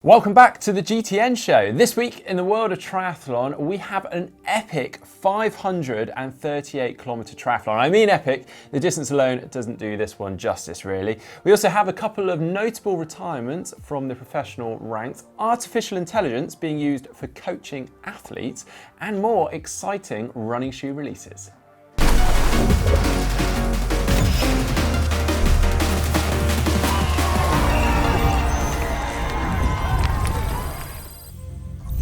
Welcome back to the GTN Show. This week in the world of triathlon, we have an epic 538 kilometre triathlon. I mean epic, the distance alone doesn't do this one justice really. We also have a couple of notable retirements from the professional ranks, artificial intelligence being used for coaching athletes, and more exciting running shoe releases.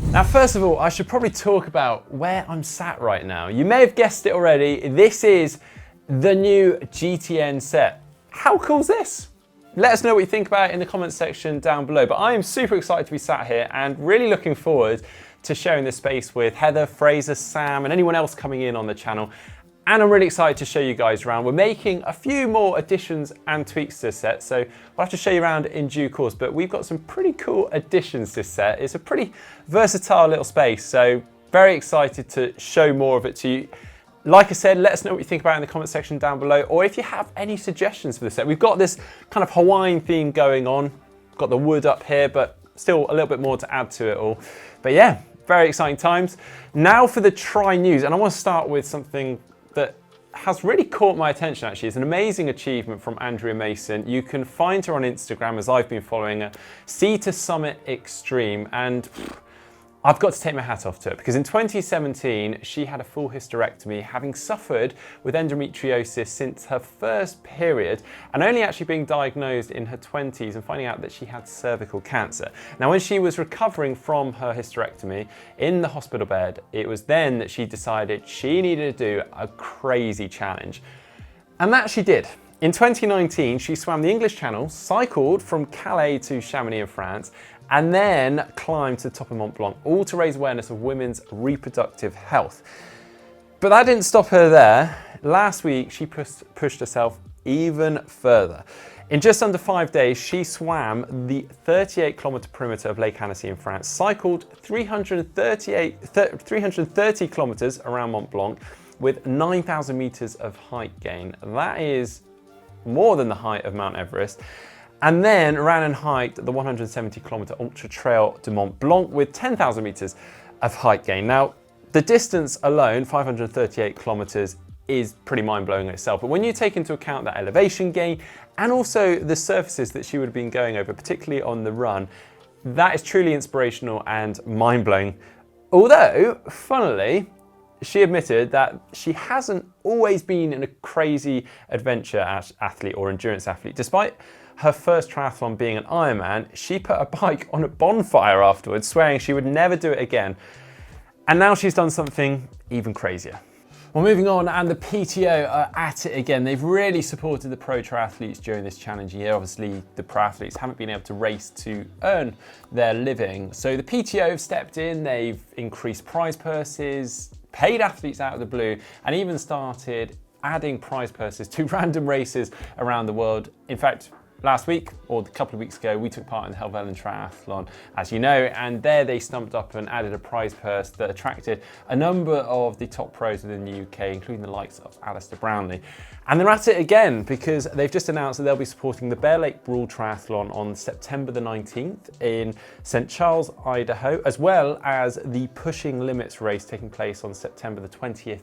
Now, first of all, I should probably talk about where I'm sat right now. You may have guessed it already. This is the new GTN set. How cool is this? Let us know what you think about it in the comments section down below. But I am super excited to be sat here and really looking forward to sharing this space with Heather, Fraser, Sam, and anyone else coming in on the channel. And I'm really excited to show you guys around. We're making a few more additions and tweaks to this set, so we'll have to show you around in due course, but we've got some pretty cool additions to this set. It's a pretty versatile little space, so very excited to show more of it to you. Like I said, let us know what you think about it in the comment section down below, or if you have any suggestions for the set. We've got this kind of Hawaiian theme going on. Got the wood up here, but still a little bit more to add to it all. But yeah, very exciting times. Now for the Tri news, and I want to start with something that has really caught my attention actually. It's an amazing achievement from Andrea Mason. You can find her on Instagram, as I've been following her, Sea to Summit Extreme, and I've got to take my hat off to her because in 2017 she had a full hysterectomy, having suffered with endometriosis since her first period and only actually being diagnosed in her 20s and finding out that she had cervical cancer. Now, when she was recovering from her hysterectomy in the hospital bed, it was then that she decided she needed to do a crazy challenge. And that she did. In 2019, she swam the English Channel, cycled from Calais to Chamonix in France, and then climbed to the top of Mont Blanc, all to raise awareness of women's reproductive health. But that didn't stop her there. Last week, she pushed herself even further. In just under 5 days, she swam the 38-kilometre perimeter of Lake Annecy in France, cycled 330 kilometres around Mont Blanc with 9,000 metres of height gain. That is more than the height of Mount Everest. And then ran and hiked the 170-kilometre Ultra Trail du Mont Blanc with 10,000 metres of height gain. Now, the distance alone, 538 kilometres, is pretty mind-blowing in itself. But when you take into account that elevation gain and also the surfaces that she would have been going over, particularly on the run, that is truly inspirational and mind-blowing. Although, funnily, she admitted that she hasn't always been in a crazy adventure athlete or endurance athlete. Despite her first triathlon being an Ironman, she put a bike on a bonfire afterwards, swearing she would never do it again. And now she's done something even crazier. Well, moving on, and the PTO are at it again. They've really supported the pro triathletes during this challenging year. Obviously, the pro athletes haven't been able to race to earn their living. So the PTO have stepped in, they've increased prize purses, paid athletes out of the blue, and even started adding prize purses to random races around the world. In fact, last week, or a couple of weeks ago, we took part in the Helvellyn Triathlon, as you know, and there they stumped up and added a prize purse that attracted a number of the top pros within the UK, including the likes of Alistair Brownlee. And they're at it again because they've just announced that they'll be supporting the Bear Lake Brawl Triathlon on September the 19th in St. Charles, Idaho, as well as the Pushing Limits race taking place on September the 20th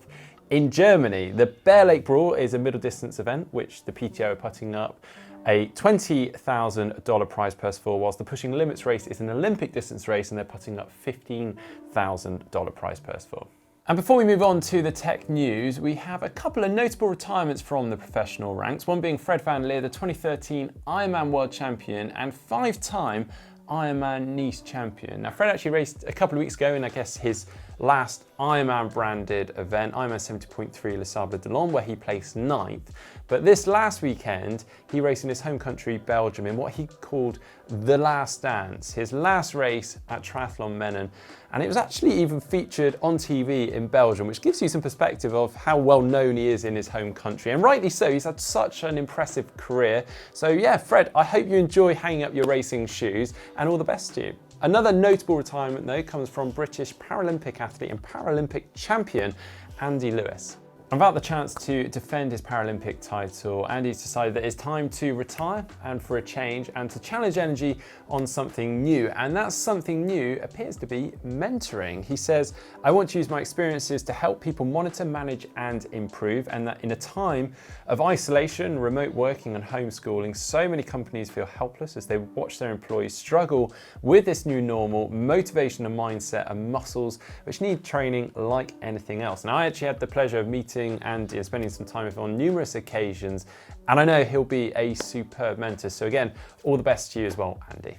in Germany. The Bear Lake Brawl is a middle distance event, which the PTO are putting up a $20,000 prize purse for, whilst the Pushing Limits race is an Olympic distance race and they're putting up $15,000 prize purse for. And before we move on to the tech news, we have a couple of notable retirements from the professional ranks, one being Fred Van Leer, the 2013 Ironman World Champion and 5-time Ironman Nice champion. Now, Fred actually raced a couple of weeks ago in, I guess, his last Ironman branded event, Ironman 70.3 Le Sable d'Olonne, where he placed 9th. But this last weekend, he raced in his home country, Belgium, in what he called the last dance, his last race at Triathlon Menin. And it was actually even featured on TV in Belgium, which gives you some perspective of how well known he is in his home country. And rightly so, he's had such an impressive career. So yeah, Fred, I hope you enjoy hanging up your racing shoes and all the best to you. Another notable retirement though comes from British Paralympic athlete and Paralympic champion, Andy Lewis. Without the chance to defend his Paralympic title, Andy's decided that it's time to retire and for a change and to challenge energy on something new. And that something new appears to be mentoring. He says, I want to use my experiences to help people monitor, manage and improve. And that in a time of isolation, remote working and homeschooling, so many companies feel helpless as they watch their employees struggle with this new normal. Motivation and mindset are muscles which need training like anything else. Now, I actually had the pleasure of meeting Andy and spending some time with him on numerous occasions, and I know he'll be a superb mentor. So again, all the best to you as well, Andy.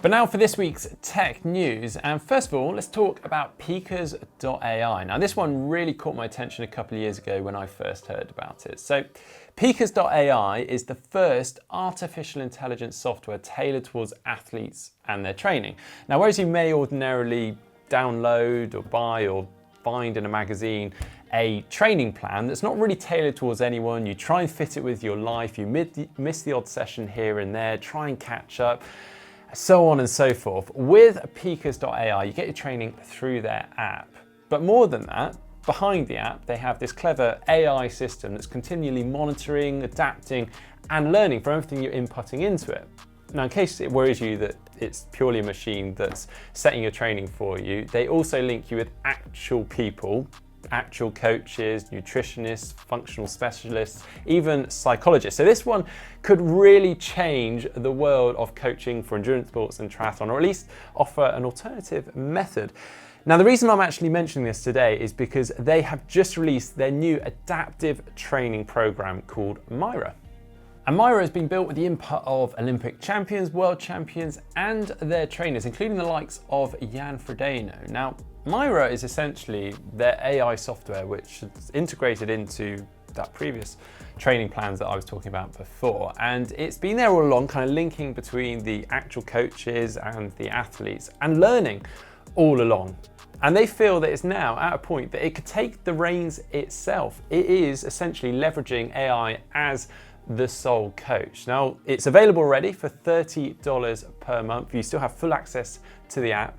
But now for this week's tech news, and first of all, let's talk about PKRS.ai. Now this one really caught my attention a couple of years ago when I first heard about it. So PKRS.ai is the first artificial intelligence software tailored towards athletes and their training. Now, whereas you may ordinarily download or buy or find in a magazine a training plan that's not really tailored towards anyone, you try and fit it with your life, you miss the odd session here and there, try and catch up, so on and so forth. With PKRS.ai, you get your training through their app. But more than that, behind the app, they have this clever AI system that's continually monitoring, adapting, and learning from everything you're inputting into it. Now, in case it worries you that it's purely a machine that's setting your training for you, they also link you with actual people, actual coaches, nutritionists, functional specialists, even psychologists. So this one could really change the world of coaching for endurance sports and triathlon, or at least offer an alternative method. Now, the reason I'm actually mentioning this today is because they have just released their new adaptive training program called Myra. And Myra has been built with the input of Olympic champions, world champions, and their trainers, including the likes of Jan Frodeno. Now, Myra is essentially their AI software, which is integrated into that previous training plans that I was talking about before. And it's been there all along, kind of linking between the actual coaches and the athletes and learning all along. And they feel that it's now at a point that it could take the reins itself. It is essentially leveraging AI as the sole coach. Now, it's available already for $30 per month. You still have full access to the app,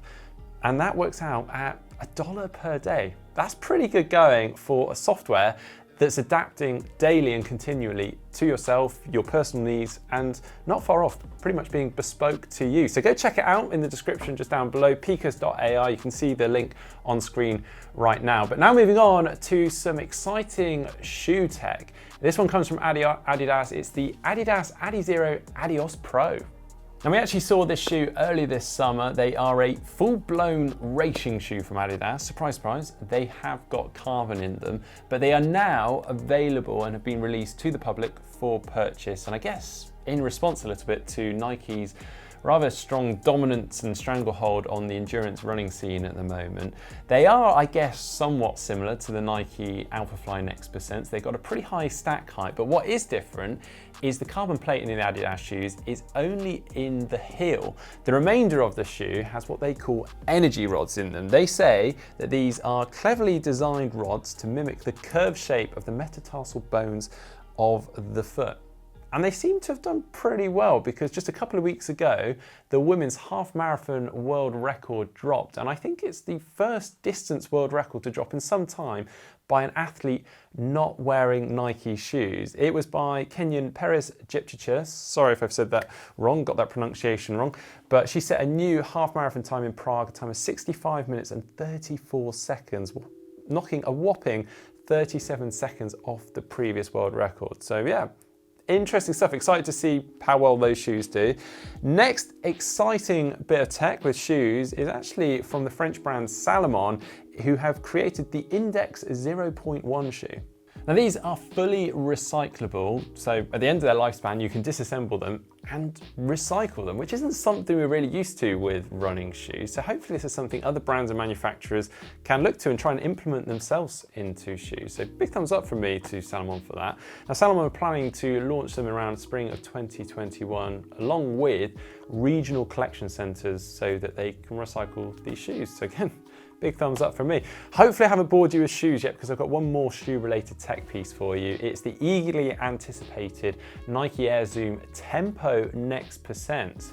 and that works out at $1 per day. That's pretty good going for a software that's adapting daily and continually to yourself, your personal needs, and not far off, pretty much being bespoke to you. So go check it out in the description just down below, PKRS.ai. You can see the link on screen right now. But now moving on to some exciting shoe tech. This one comes from Adidas. It's the Adidas Adizero Adios Pro. Now, we actually saw this shoe earlier this summer. They are a full-blown racing shoe from Adidas. Surprise, surprise, they have got carbon in them, but they are now available and have been released to the public for purchase. And I guess in response a little bit to Nike's rather strong dominance and stranglehold on the endurance running scene at the moment. They are, I guess, somewhat similar to the Nike Alphafly Next Percents. They've got a pretty high stack height, but what is different is the carbon plating in the Adidas shoes is only in the heel. The remainder of the shoe has what they call energy rods in them. They say that these are cleverly designed rods to mimic the curved shape of the metatarsal bones of the foot. And they seem to have done pretty well, because just a couple of weeks ago, the women's half marathon world record dropped. And I think it's the first distance world record to drop in some time by an athlete not wearing Nike shoes. It was by Kenyan Perez Jepchirchir. Sorry if I've said that wrong, got that pronunciation wrong. But she set a new half marathon time in Prague, a time of 65 minutes and 34 seconds, knocking a whopping 37 seconds off the previous world record. So yeah, interesting stuff. Excited to see how well those shoes do. Next exciting bit of tech with shoes is actually from the French brand Saloman, who have created the Index 0.1 shoe. Now, these are fully recyclable, so at the end of their lifespan you can disassemble them and recycle them, which isn't something we're really used to with running shoes. So hopefully this is something other brands and manufacturers can look to and try and implement themselves into shoes. So big thumbs up from me to Salomon for that. Now, Salomon are planning to launch them around spring of 2021, along with regional collection centres, so that they can recycle these shoes. So again, big thumbs up from me. Hopefully I haven't bored you with shoes yet, because I've got one more shoe-related tech piece for you. It's the eagerly anticipated Nike Air Zoom Tempo Next Percent.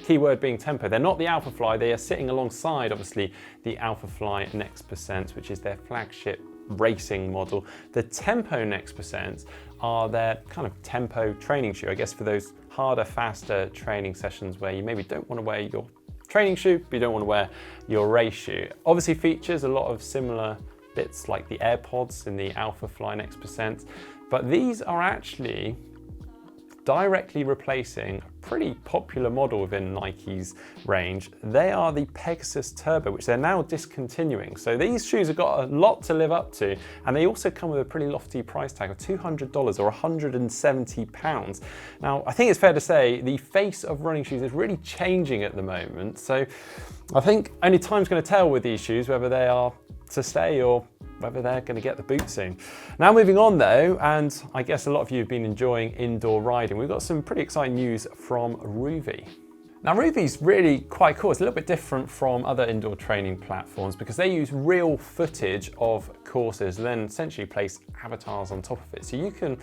Keyword being tempo. They're not the Alphafly. They are sitting alongside, obviously, the Alphafly Next Percent, which is their flagship racing model. The Tempo Next Percent are their kind of tempo training shoe, I guess, for those harder, faster training sessions where you maybe don't want to wear your training shoe, but you don't want to wear your race shoe. Obviously features a lot of similar bits like the AirPods in the Alpha Fly Next Percent, but these are actually directly replacing a pretty popular model within Nike's range. They are the Pegasus Turbo, which they're now discontinuing. So these shoes have got a lot to live up to, and they also come with a pretty lofty price tag of $200 or £170. Now, I think it's fair to say the face of running shoes is really changing at the moment. So I think only time's going to tell with these shoes whether they are to stay or whether they're going to get the boot soon. Now moving on though, and I guess a lot of you have been enjoying indoor riding, we've got some pretty exciting news from Ruvi. Now Ruvi's really quite cool. It's a little bit different from other indoor training platforms because they use real footage of courses and then essentially place avatars on top of it. So you can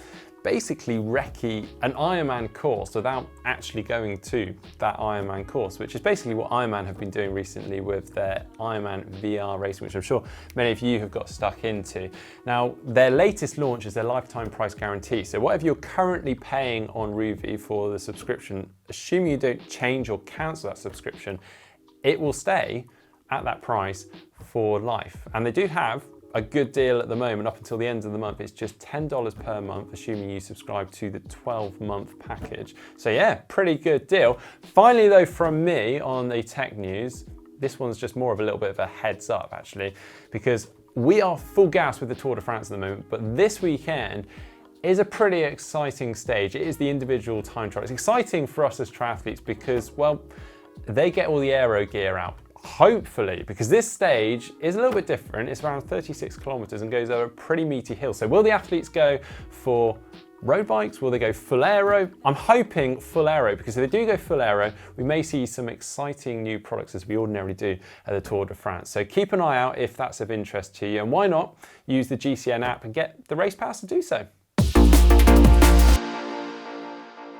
basically recce an Ironman course without actually going to that Ironman course, which is basically what Ironman have been doing recently with their Ironman VR racing, which I'm sure many of you have got stuck into. Now, their latest launch is their lifetime price guarantee. So whatever you're currently paying on Ruvi for the subscription, assuming you don't change or cancel that subscription, it will stay at that price for life. And they do have a good deal at the moment up until the end of the month. It's just $10 per month, assuming you subscribe to the 12-month package. So yeah, pretty good deal. Finally though, from me on the tech news, this one's just more of a little bit of a heads up actually, because we are full gas with the Tour de France at the moment, but this weekend is a pretty exciting stage. It is the individual time trial. It's exciting for us as triathletes because, well, they get all the aero gear out. Hopefully, because this stage is a little bit different. It's around 36 kilometers and goes over a pretty meaty hill. So will the athletes go for road bikes? Will they go full aero? I'm hoping full aero, because if they do go full aero, we may see some exciting new products as we ordinarily do at the Tour de France. So keep an eye out if that's of interest to you, and why not use the GTN app and get the race pass to do so.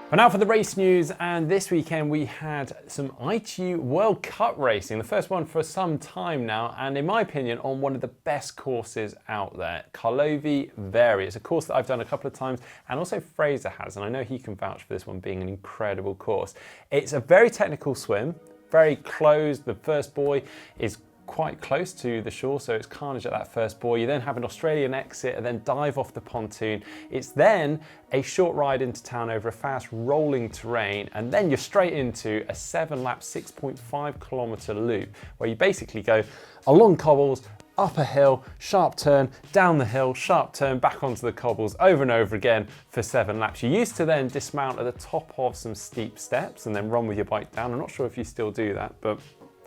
But now for the race news, and this weekend we had some ITU World Cup racing, the first one for some time now, and in my opinion on one of the best courses out there, Karlovy Vary. It's a course that I've done a couple of times and also Fraser has, and I know he can vouch for this one being an incredible course. It's a very technical swim, very closed. The first buoy is quite close to the shore, so it's carnage at that first buoy. You then have an Australian exit and then dive off the pontoon. It's then a short ride into town over a fast rolling terrain, and then you're straight into a 7-lap, 6.5 kilometer loop where you basically go along cobbles, up a hill, sharp turn, down the hill, sharp turn, back onto the cobbles over and over again for 7 laps. You used to then dismount at the top of some steep steps and then run with your bike down. I'm not sure if you still do that, but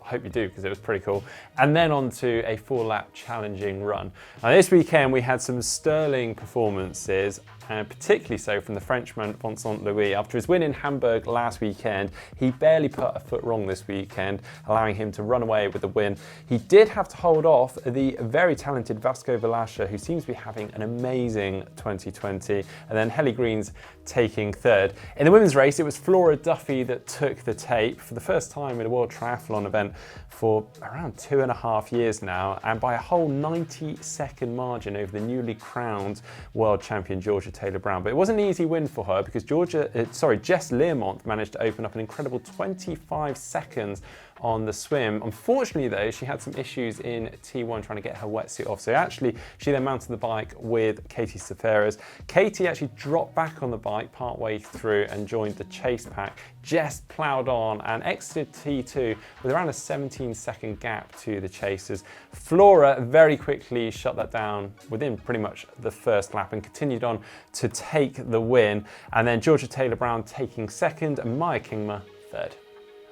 I hope you do, because it was pretty cool. And then on to a 4-lap challenging run. Now this weekend we had some sterling performances, and particularly so from the Frenchman Vincent Louis. After his win in Hamburg last weekend, he barely put a foot wrong this weekend, allowing him to run away with the win. He did have to hold off the very talented Vasco Velasquez, who seems to be having an amazing 2020, and then Helly Green's taking third. In the women's race, it was Flora Duffy that took the tape for the first time in a World Triathlon event for around 2.5 years now, and by a whole 90-second margin over the newly crowned world champion Georgia Taylor-Brown. But it wasn't an easy win for her because Jess Learmont managed to open up an incredible 25 seconds on the swim. Unfortunately though, she had some issues in T1 trying to get her wetsuit off. So actually, she then mounted the bike with Katie Safaras. Katie actually dropped back on the bike partway through and joined the chase pack. Jess ploughed on and exited T2 with around a 17-second gap to the chasers. Flora very quickly shut that down within pretty much the first lap and continued on to take the win. And then Georgia Taylor-Brown taking second and Maya Kingma third.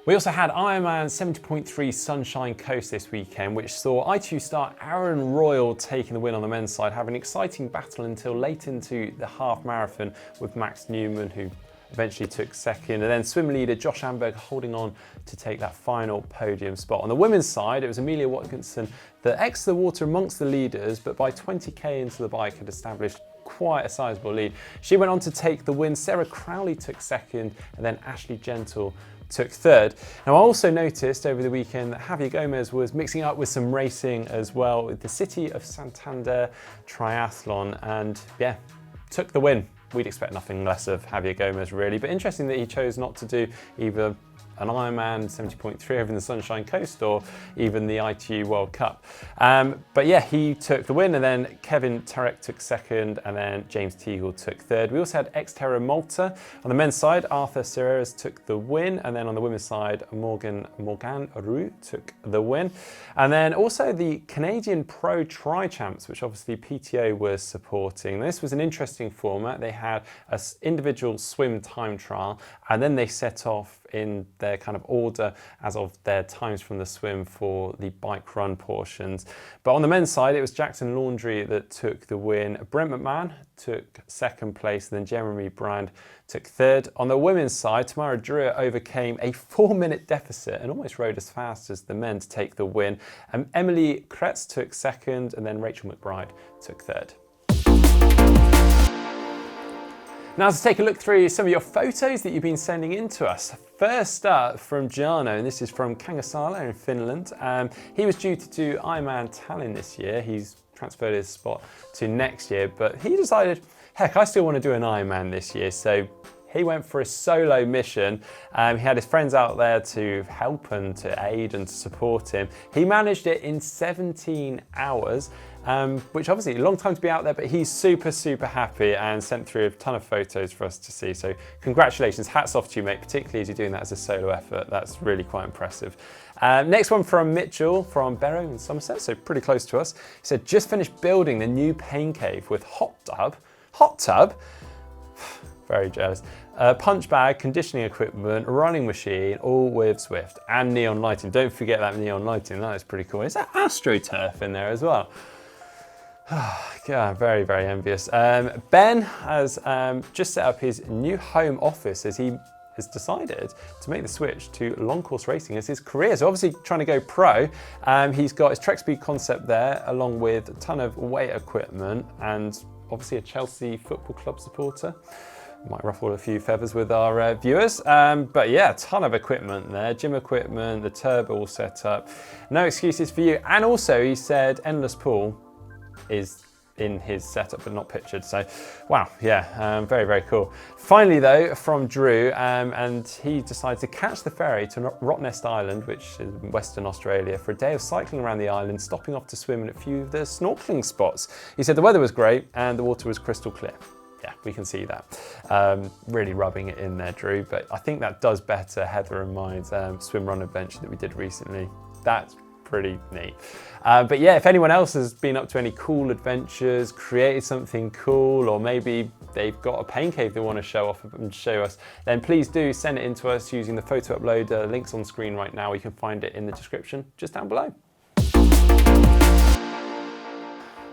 We also had Ironman 70.3 Sunshine Coast this weekend, which saw ITU star Aaron Royal taking the win on the men's side, having an exciting battle until late into the half marathon with Max Newman, who eventually took second, and then swim leader Josh Amberg holding on to take that final podium spot. On the women's side, it was Amelia Watkinson that exited the water amongst the leaders, but by 20k into the bike had established quite a sizable lead. She went on to take the win. Sarah Crowley took second, and then Ashley Gentle took third. Now I also noticed over the weekend that Javier Gomez was mixing up with some racing as well with the City of Santander Triathlon, and yeah, took the win. We'd expect nothing less of Javier Gomez really, but interesting that he chose not to do either an Ironman 70.3 over in the Sunshine Coast or even the ITU World Cup. But yeah, he took the win, and then Kevin Tarek took second, and then James Teagle took third. We also had Xterra Malta. On the men's side, Arthur Serreras took the win, and then on the women's side, Morgan Roux took the win. And then also the Canadian Pro Tri Champs, which obviously PTO was supporting. This was an interesting format. They had an individual swim time trial, and then they set off in their kind of order as of their times from the swim for the bike run portions. But on the men's side, it was Jackson Laundry that took the win. Brent McMahon took second place, and then Jeremy Brand took third. On the women's side, Tamara Drewer overcame a 4-minute deficit and almost rode as fast as the men to take the win. And Emily Kretz took second, and then Rachel McBride took third. Now to take a look through some of your photos that you've been sending in to us. First up from Jarno, and this is from Kangasala in Finland. He was due to do Ironman Tallinn this year. He's transferred his spot to next year, but he decided, heck, I still want to do an Ironman this year. So he went for a solo mission. He had his friends out there to help and to aid and to support him. He managed it in 17 hours. Which obviously a long time to be out there, but he's super, super happy and sent through a ton of photos for us to see. So congratulations, hats off to you, mate, particularly as you're doing that as a solo effort. That's really quite impressive. Next one from Mitchell from Barrow in Somerset, so pretty close to us. He said, just finished building the new pain cave with hot tub, very jealous, punch bag, conditioning equipment, running machine, all with Swift and neon lighting. Don't forget that neon lighting, that is pretty cool. Is that AstroTurf in there as well? God, very, very envious. Ben has just set up his new home office as he has decided to make the switch to long course racing as his career. So obviously trying to go pro. He's got his Trek Speed concept there, along with a ton of weight equipment and obviously a Chelsea Football Club supporter. Might ruffle a few feathers with our viewers. But yeah, a ton of equipment there, gym equipment, the turbo all set up. No excuses for you. And also he said Endless Pool is in his setup but not pictured, so wow, yeah, very, very cool. Finally though, from Drew, and he decided to catch the ferry to Rottnest Island, which is in Western Australia, for a day of cycling around the island, stopping off to swim in a few of the snorkeling spots. He said the weather was great and the water was crystal clear. Yeah, we can see that. Really rubbing it in there, Drew, but I think that does better Heather and mine's swim run adventure that we did recently. That's pretty neat. But yeah, if anyone else has been up to any cool adventures, created something cool, or maybe they've got a pain cave they want to show off and show us, then please do send it in to us using the photo uploader. Links on screen right now. You can find it in the description just down below.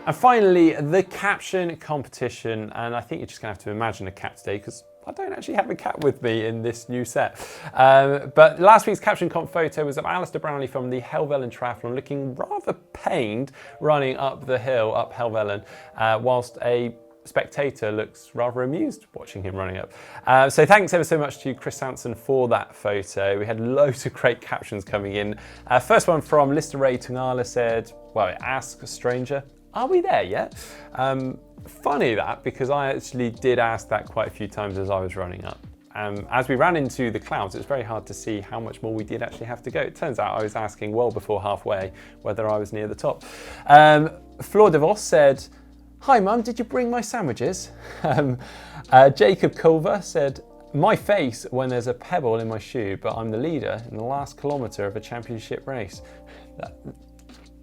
And finally, the caption competition. And I think you're just gonna have to imagine a cat today, because I don't actually have a cat with me in this new set. But last week's caption comp photo was of Alistair Brownlee from the Helvellyn Triathlon, looking rather pained running up the hill, up Helvellyn, whilst a spectator looks rather amused watching him running up. So thanks ever so much to Chris Sanson for that photo. We had loads of great captions coming in. First one from Lister Ray Tungala said, well, ask a stranger, are we there yet? Funny that, because I actually did ask that quite a few times as I was running up. As we ran into the clouds, it was very hard to see how much more we did actually have to go. It turns out I was asking well before halfway whether I was near the top. Flor de Vos said, hi mum, did you bring my sandwiches? Jacob Culver said, my face when there's a pebble in my shoe, but I'm the leader in the last kilometre of a championship race.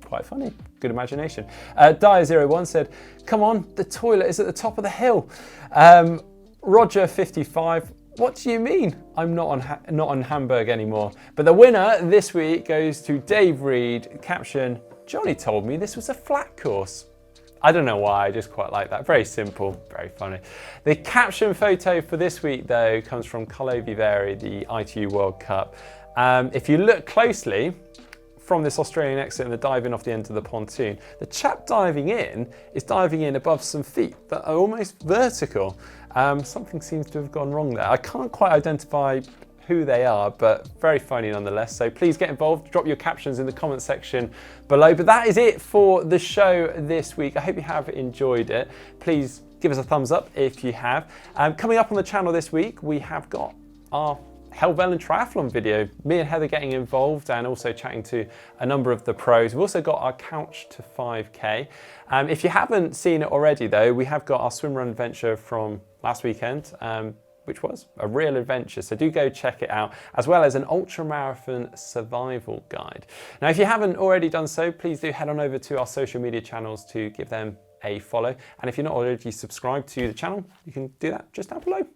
Quite funny, good imagination. Dyer01 said, come on, the toilet is at the top of the hill. Roger55, what do you mean I'm not on Hamburg anymore? But the winner this week goes to Dave Reed. Caption, Johnny told me this was a flat course. I don't know why, I just quite like that. Very simple, very funny. The caption photo for this week though comes from Carlo Viveri, the ITU World Cup. If you look closely, from this Australian exit and the diving off the end of the pontoon, the chap diving in is diving in above some feet that are almost vertical. Something seems to have gone wrong there. I can't quite identify who they are, but very funny nonetheless. So please get involved, drop your captions in the comment section below. But that is it for the show this week. I hope you have enjoyed it. Please give us a thumbs up if you have. Coming up on the channel this week, we have got our Helvellyn Triathlon video, me and Heather getting involved and also chatting to a number of the pros. We've also got our Couch to 5K. If you haven't seen it already though, we have got our swim run adventure from last weekend, which was a real adventure. So do go check it out, as well as an ultramarathon survival guide. Now, if you haven't already done so, please do head on over to our social media channels to give them a follow. And if you're not already subscribed to the channel, you can do that just down below.